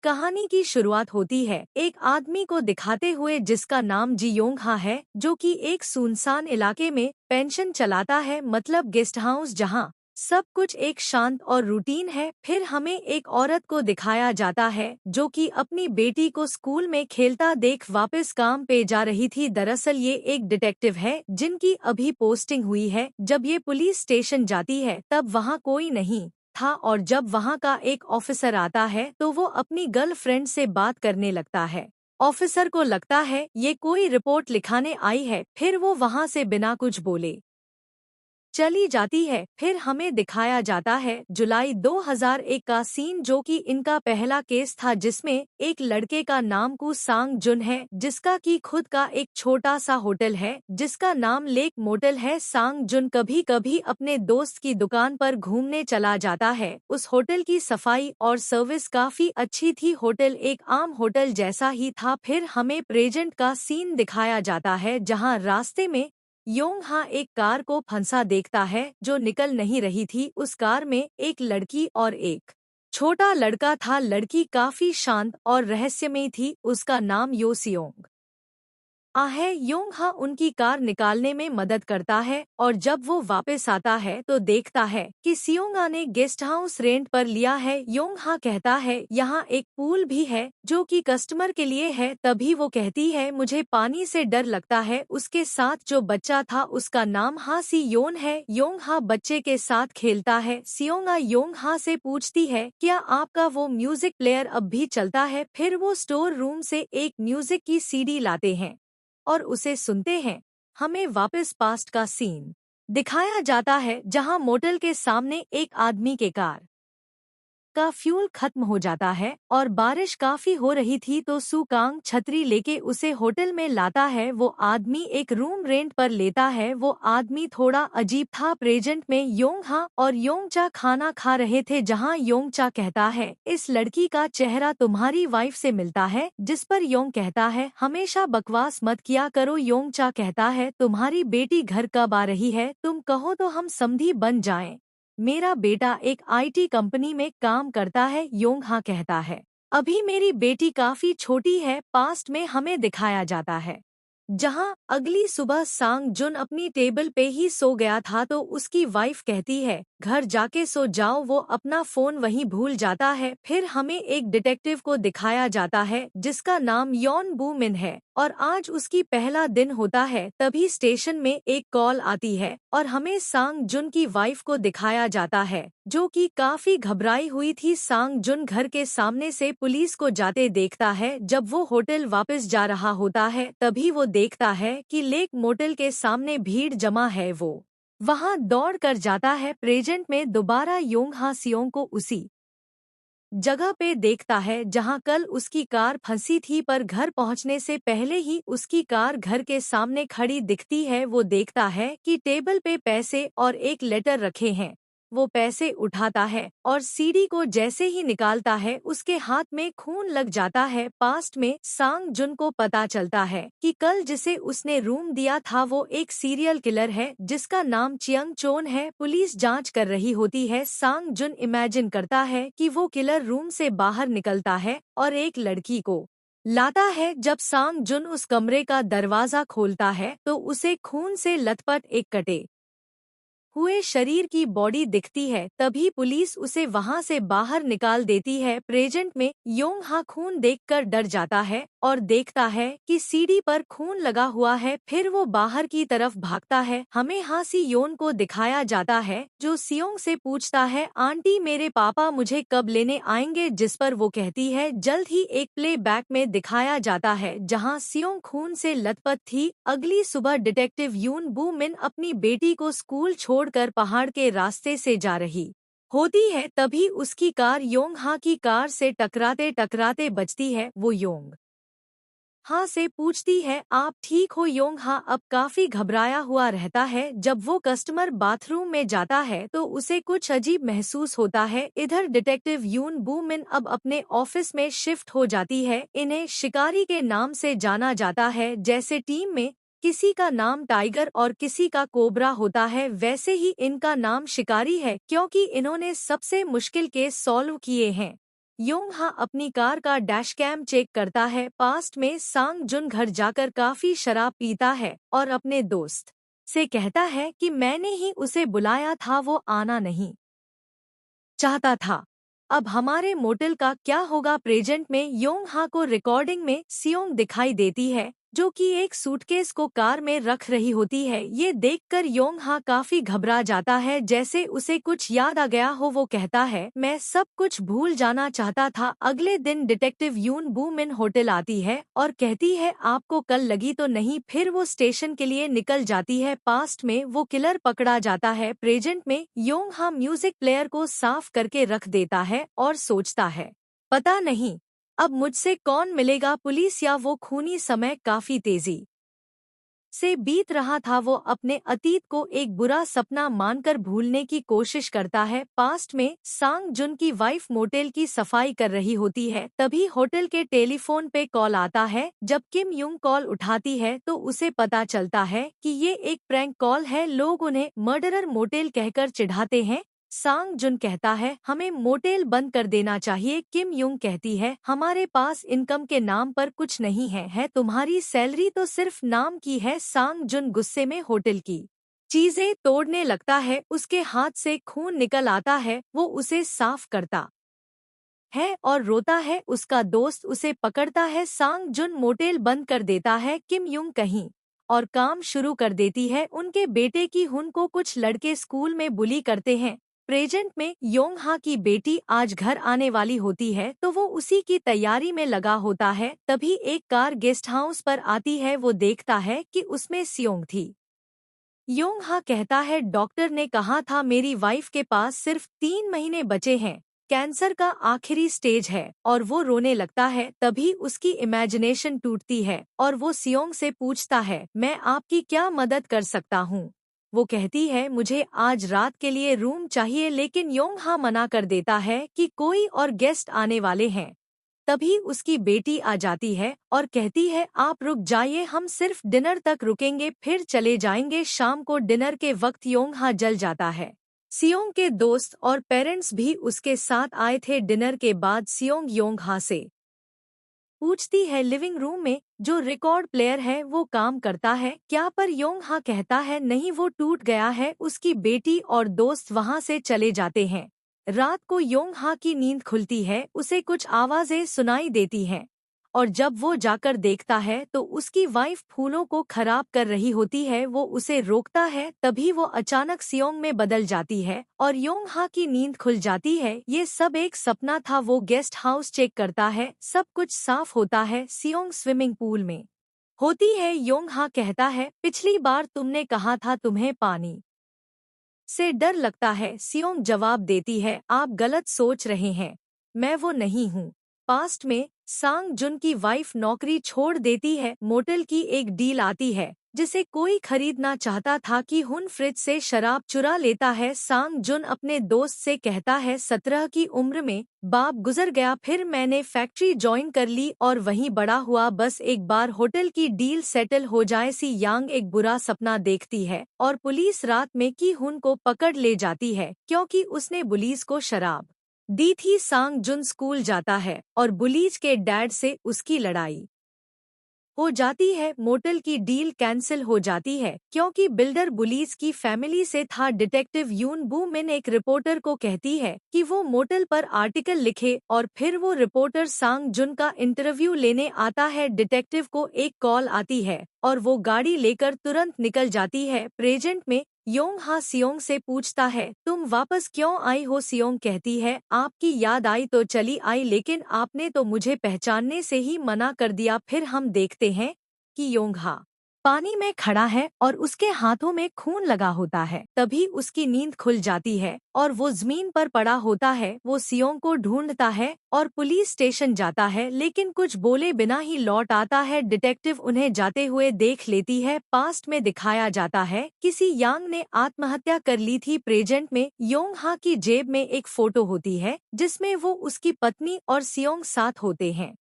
कहानी की शुरुआत होती है एक आदमी को दिखाते हुए जिसका नाम जी योंग हा है, जो कि एक सुनसान इलाके में पेंशन चलाता है, मतलब गेस्ट हाउस, जहां सब कुछ एक शांत और रूटीन है। फिर हमें एक औरत को दिखाया जाता है जो कि अपनी बेटी को स्कूल में खेलता देख वापस काम पे जा रही थी। दरअसल ये एक डिटेक्टिव है जिनकी अभी पोस्टिंग हुई है। जब ये पुलिस स्टेशन जाती है तब वहाँ कोई नहीं था, और जब वहाँ का एक ऑफिसर आता है तो वो अपनी गर्लफ्रेंड से बात करने लगता है। ऑफिसर को लगता है ये कोई रिपोर्ट लिखाने आई है, फिर वो वहाँ से बिना कुछ बोले चली जाती है। फिर हमें दिखाया जाता है जुलाई 2001 का सीन, जो कि इनका पहला केस था जिसमें एक लड़के का नाम कु सांग जुन है, जिसका की खुद का एक छोटा सा होटल है जिसका नाम लेक मोटल है। सांग जुन कभी कभी अपने दोस्त की दुकान पर घूमने चला जाता है। उस होटल की सफाई और सर्विस काफी अच्छी थी, होटल एक आम होटल जैसा ही था। फिर हमें प्रेजेंट का सीन दिखाया जाता है जहां रास्ते में योंग हा एक कार को फंसा देखता है जो निकल नहीं रही थी। उस कार में एक लड़की और एक छोटा लड़का था। लड़की काफी शांत और रहस्यमयी थी, उसका नाम यो सियोंग आहे। योंग हा उनकी कार निकालने में मदद करता है, और जब वो वापस आता है तो देखता है कि सियोंगा ने गेस्ट हाउस रेंट पर लिया है। योंग हा कहता है यहाँ एक पूल भी है जो कि कस्टमर के लिए है। तभी वो कहती है मुझे पानी से डर लगता है। उसके साथ जो बच्चा था उसका नाम हा सी योन है। योंग हा बच्चे के साथ खेलता है। सियोंगा योंग हा से पूछती है क्या आपका वो म्यूजिक प्लेयर अब भी चलता है। फिर वो स्टोर रूम से एक म्यूजिक की सीडी लाते हैं और उसे सुनते हैं। हमें वापस पास्ट का सीन दिखाया जाता है जहां मोटल के सामने एक आदमी के कार का फ्यूल खत्म हो जाता है और बारिश काफी हो रही थी, तो सुकांग छतरी लेके उसे होटल में लाता है। वो आदमी एक रूम रेंट पर लेता है। वो आदमी थोड़ा अजीब था। प्रेजेंट में योंग हा और योंगचा खाना खा रहे थे जहां योंगचा कहता है इस लड़की का चेहरा तुम्हारी वाइफ से मिलता है, जिस पर योंग कहता है हमेशा बकवास मत किया करो। योंगचा कहता है तुम्हारी बेटी घर कब आ रही है, तुम कहो तो हम समधी बन जाएं। मेरा बेटा एक आईटी कंपनी में काम करता है, योंग हा कहता है। अभी मेरी बेटी काफी छोटी है। पास्ट में हमें दिखाया जाता है जहां अगली सुबह सांग जुन अपनी टेबल पे ही सो गया था, तो उसकी वाइफ कहती है घर जाके सो जाओ। वो अपना फोन वहीं भूल जाता है। फिर हमें एक डिटेक्टिव को दिखाया जाता है जिसका नाम यॉन बू मिन है, और आज उसकी पहला दिन होता है। तभी स्टेशन में एक कॉल आती है और हमें सांग जुन की वाइफ को दिखाया जाता है जो कि काफी घबराई हुई थी। सांग जुन घर के सामने से पुलिस को जाते देखता है। जब वो होटल वापस जा रहा होता है तभी वो देखता है कि लेक मोटल के सामने भीड़ जमा है। वो वहां दौड़ कर जाता है। प्रेजेंट में दोबारा योंग हा सियोंग को उसी जगह पे देखता है जहां कल उसकी कार फंसी थी, पर घर पहुंचने से पहले ही उसकी कार घर के सामने खड़ी दिखती है। वो देखता है कि टेबल पे पैसे और एक लेटर रखे हैं। वो पैसे उठाता है और सीडी को जैसे ही निकालता है उसके हाथ में खून लग जाता है। पास्ट में सांग जुन को पता चलता है कि कल जिसे उसने रूम दिया था वो एक सीरियल किलर है जिसका नाम चियंग चोन है। पुलिस जांच कर रही होती है। सांग जुन इमेजिन करता है कि वो किलर रूम से बाहर निकलता है और एक लड़की को लाता है। जब सांग जुन उस कमरे का दरवाजा खोलता है तो उसे खून से लथपथ एक कटे हुए शरीर की बॉडी दिखती है। तभी पुलिस उसे वहां से बाहर निकाल देती है। प्रेजेंट में योंग हा खून देखकर डर जाता है और देखता है कि सीढ़ी पर खून लगा हुआ है। फिर वो बाहर की तरफ भागता है। हमें हा सी योन को दिखाया जाता है जो सियोंग से पूछता है आंटी मेरे पापा मुझे कब लेने आएंगे, जिस पर वो कहती है जल्द ही। एक प्ले बैक में दिखाया जाता है जहां सियोंग खून से लथपथ थी। अगली सुबह डिटेक्टिव यून बू मिन अपनी बेटी को स्कूल छोड़कर पहाड़ के रास्ते से जा रही होती है। तभी उसकी कार योंग हा की कार से टकराते टकराते बचती है। वो योंग हा से पूछती है आप ठीक हो। योंग हा अब काफी घबराया हुआ रहता है। जब वो कस्टमर बाथरूम में जाता है तो उसे कुछ अजीब महसूस होता है। इधर डिटेक्टिव यून बू मिन अब अपने ऑफिस में शिफ्ट हो जाती है। इन्हें शिकारी के नाम से जाना जाता है। जैसे टीम में किसी का नाम टाइगर और किसी का कोबरा होता है, वैसे ही इनका नाम शिकारी है क्योंकि इन्होंने सबसे मुश्किल केस सॉल्व किए हैं। योंग हा अपनी कार का डैश कैम चेक करता है। पास्ट में सांग जुन घर जाकर काफी शराब पीता है और अपने दोस्त से कहता है कि मैंने ही उसे बुलाया था, वो आना नहीं चाहता था। अब हमारे मोटेल का क्या होगा? प्रेजेंट में योंग हा को रिकॉर्डिंग में सियोंग दिखाई देती है, जो कि एक सूटकेस को कार में रख रही होती है। ये देखकर योंग हा काफी घबरा जाता है, जैसे उसे कुछ याद आ गया हो। वो कहता है, मैं सब कुछ भूल जाना चाहता था। अगले दिन डिटेक्टिव यून बू मिन होटल आती है और कहती है, आपको कल लगी तो नहीं? फिर वो स्टेशन के लिए निकल जाती है। पास्ट में वो किलर पकड़ा जाता है। प्रेजेंट में योंग हा म्यूजिक प्लेयर को साफ करके रख देता है और सोचता है, पता नहीं अब मुझसे कौन मिलेगा, पुलिस या वो खूनी समय काफी तेजी से बीत रहा था। वो अपने अतीत को एक बुरा सपना मानकर भूलने की कोशिश करता है। पास्ट में सांग जुन की वाइफ मोटेल की सफाई कर रही होती है। तभी होटल के टेलीफोन पे कॉल आता है। जब किम युंग कॉल उठाती है तो उसे पता चलता है कि ये एक प्रैंक कॉल है। लोग उन्हें मर्डरर मोटेल कहकर चिढ़ाते हैं। सांग जुन कहता है, हमें मोटेल बंद कर देना चाहिए। किम युंग कहती है, हमारे पास इनकम के नाम पर कुछ नहीं है तुम्हारी सैलरी तो सिर्फ नाम की है। सांग जुन गुस्से में होटल की चीजें तोड़ने लगता है। उसके हाथ से खून निकल आता है। वो उसे साफ करता है और रोता है। उसका दोस्त उसे पकड़ता है। सांग जुन मोटेल बंद कर देता है। किम युंग कहीं और काम शुरू कर देती है। उनके बेटे की हुन को कुछ लड़के स्कूल में बुली करते हैं। प्रेजेंट में योंग हा की बेटी आज घर आने वाली होती है, तो वो उसी की तैयारी में लगा होता है। तभी एक कार गेस्ट हाउस पर आती है। वो देखता है कि उसमें सियोंग थी। योंग हा कहता है, डॉक्टर ने कहा था मेरी वाइफ के पास सिर्फ 3 महीने बचे हैं, कैंसर का आखिरी स्टेज है। और वो रोने लगता है। तभी उसकी इमेजिनेशन टूटती है और वो सियोंग से पूछता है, मैं आपकी क्या मदद कर सकता हूँ? वो कहती है, मुझे आज रात के लिए रूम चाहिए। लेकिन योंग हा मना कर देता है कि कोई और गेस्ट आने वाले हैं। तभी उसकी बेटी आ जाती है और कहती है, आप रुक जाइए, हम सिर्फ डिनर तक रुकेंगे फिर चले जाएंगे। शाम को डिनर के वक्त योंग हा जल जाता है। सियोंग के दोस्त और पेरेंट्स भी उसके साथ आए थे। डिनर के बाद सियोंग योंग हा से पूछती है, लिविंग रूम में जो रिकॉर्ड प्लेयर है वो काम करता है क्या? पर योंग हा कहता है, नहीं, वो टूट गया है। उसकी बेटी और दोस्त वहां से चले जाते हैं। रात को योंग हा की नींद खुलती है। उसे कुछ आवाजें सुनाई देती हैं और जब वो जाकर देखता है तो उसकी वाइफ फूलों को खराब कर रही होती है। वो उसे रोकता है। तभी वो अचानक सियोंग में बदल जाती है और योंग हा की नींद खुल जाती है। ये सब एक सपना था। वो गेस्ट हाउस चेक करता है, सब कुछ साफ होता है। सियोंग स्विमिंग पूल में होती है। योंग हा कहता है, पिछली बार तुमने कहा था तुम्हें पानी से डर लगता है। सियोंग जवाब देती है, आप गलत सोच रहे हैं, मैं वो नहीं हूँ। पास्ट में सांग जुन की वाइफ नौकरी छोड़ देती है। मोटेल की एक डील आती है जिसे कोई खरीदना चाहता था कि हुन फ्रिज से शराब चुरा लेता है। सांग जुन अपने दोस्त से कहता है, 17 की उम्र में बाप गुजर गया, फिर मैंने फैक्ट्री ज्वाइन कर ली और वहीं बड़ा हुआ। बस एक बार होटल की डील सेटल हो जाए। सी यांग एक बुरा सपना देखती है और पुलिस रात में की हुन को पकड़ ले जाती है क्योंकि उसने बुलीज को शराब दी थी। सांग जुन स्कूल जाता है और बुलीज के डैड से उसकी लड़ाई हो जाती है। मोटेल की डील कैंसिल हो जाती है क्योंकि बिल्डर बुलीज की फैमिली से था। डिटेक्टिव यून बू मिन एक रिपोर्टर को कहती है कि वो मोटेल पर आर्टिकल लिखे और फिर वो रिपोर्टर सांग जुन का इंटरव्यू लेने आता है। डिटेक्टिव को एक कॉल आती है और वो गाड़ी लेकर तुरंत निकल जाती है। प्रेजेंट में योंग हा सियोंग से पूछता है, तुम वापस क्यों आई हो? सियोंग कहती है, आपकी याद आई तो चली आई, लेकिन आपने तो मुझे पहचानने से ही मना कर दिया। फिर हम देखते हैं कि योंग हा पानी में खड़ा है और उसके हाथों में खून लगा होता है। तभी उसकी नींद खुल जाती है और वो जमीन पर पड़ा होता है। वो सियोंग को ढूंढता है और पुलिस स्टेशन जाता है, लेकिन कुछ बोले बिना ही लौट आता है। डिटेक्टिव उन्हें जाते हुए देख लेती है। पास्ट में दिखाया जाता है किसी यांग ने आत्महत्या कर ली थी। प्रेजेंट में योंग हा की जेब में एक फोटो होती है जिसमें वो उसकी पत्नी और सियोंग साथ होते हैं।